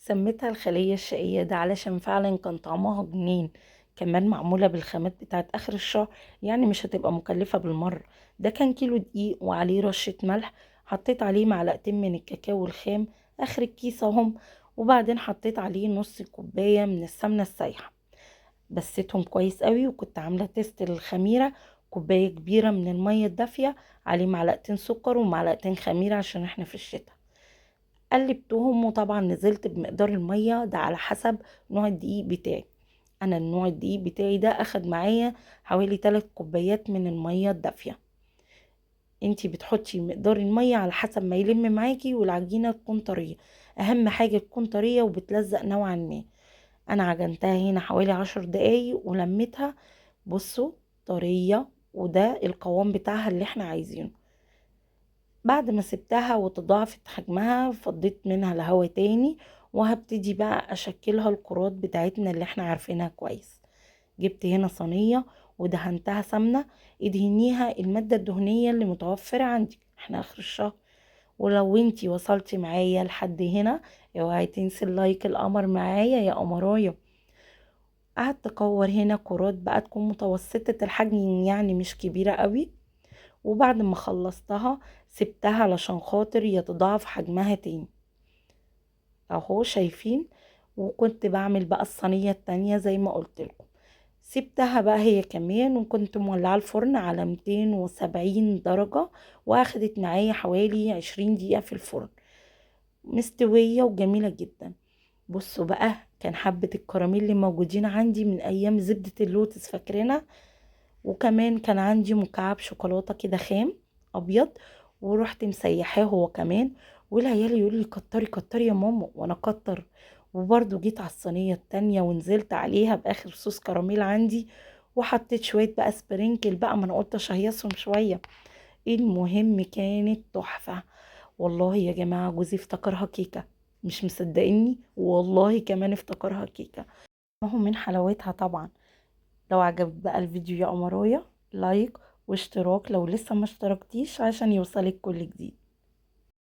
سميتها الخلية الشقية ده علشان فعلا كان طعمها جنين. كمان معمولة بالخامات بتاعت آخر الشهر، يعني مش هتبقى مكلفة بالمرة. ده كان كيلو دقيق وعليه رشة ملح. حطيت عليه معلقتين من الكاكاو الخام، آخر الكيس اهم. وبعدين حطيت عليه نص كوباية من السمنة السايحة. بسيتهم كويس قوي، وكنت عاملة تيست للخميرة. كوباية كبيرة من المية الدافية، عليه معلقتين سكر ومعلقتين خميرة عشان احنا في الشتاء. قلبتهم، وطبعا نزلت بمقدار المية ده على حسب نوع الدقيق بتاعي. انا النوع الدقيق بتاعي ده اخد معايا حوالي 3 كوبايات من المية الدافية. انتي بتحطي مقدار المية على حسب ما يلم معاكي، والعجينة تكون طرية. اهم حاجة تكون طرية وبتلزق نوعا ما. انا عجنتها هنا حوالي 10 دقايق ولميتها. بصوا، طرية. وده القوام بتاعها اللي احنا عايزينه. بعد ما سبتها وتضاعفت حجمها، فضيت منها الهوا تاني. وهبتدي بقى اشكلها الكرات بتاعتنا اللي احنا عارفينها كويس. جبت هنا صينية ودهنتها سمنة. ادهنيها المادة الدهنية اللي متوفرة عندك، احنا اخر الشهر. ولو انتي وصلتي معايا لحد هنا، اوعي تنسي اللايك القمر معايا يا قمرايه. قعدت اكور هنا كرات بقى تكون متوسطة الحجم، يعني مش كبيرة قوي. وبعد ما خلصتها سبتها علشان خاطر يتضاعف حجمها تاني. اهو شايفين. وكنت بعمل بقى الصينية التانية زي ما قلت لكم. سبتها بقى هي كمان، وكنت مولعة الفرن على 270 درجة. واخدت معايا حوالي 20 دقيقة في الفرن. مستوية وجميلة جدا. بصوا بقى، كان حبة الكراميل اللي موجودين عندي من ايام زبدة اللوتس، فاكرينها. وكمان كان عندي مكعب شوكولاتة كده خام ابيض، ورحت مسيحاه هو كمان. والعيال يقول لي كتري كتري يا ماما، وانا كتر. وبرضو جيت على الصينية التانية ونزلت عليها باخر صوص كراميل عندي. وحطيت شوية بقى سبرينكل بقى، ما انا قلت اشهيصهم شوية. المهم كانت تحفة. والله يا جماعة، جوزي افتكرها كيكة. مش مصدقيني، والله كمان افتكرها كيكة. ما هو من حلاوتها طبعا. لو عجبك بقى الفيديو يا قمرايا، لايك واشتراك لو لسه ما اشتركتيش عشان يوصلك كل جديد.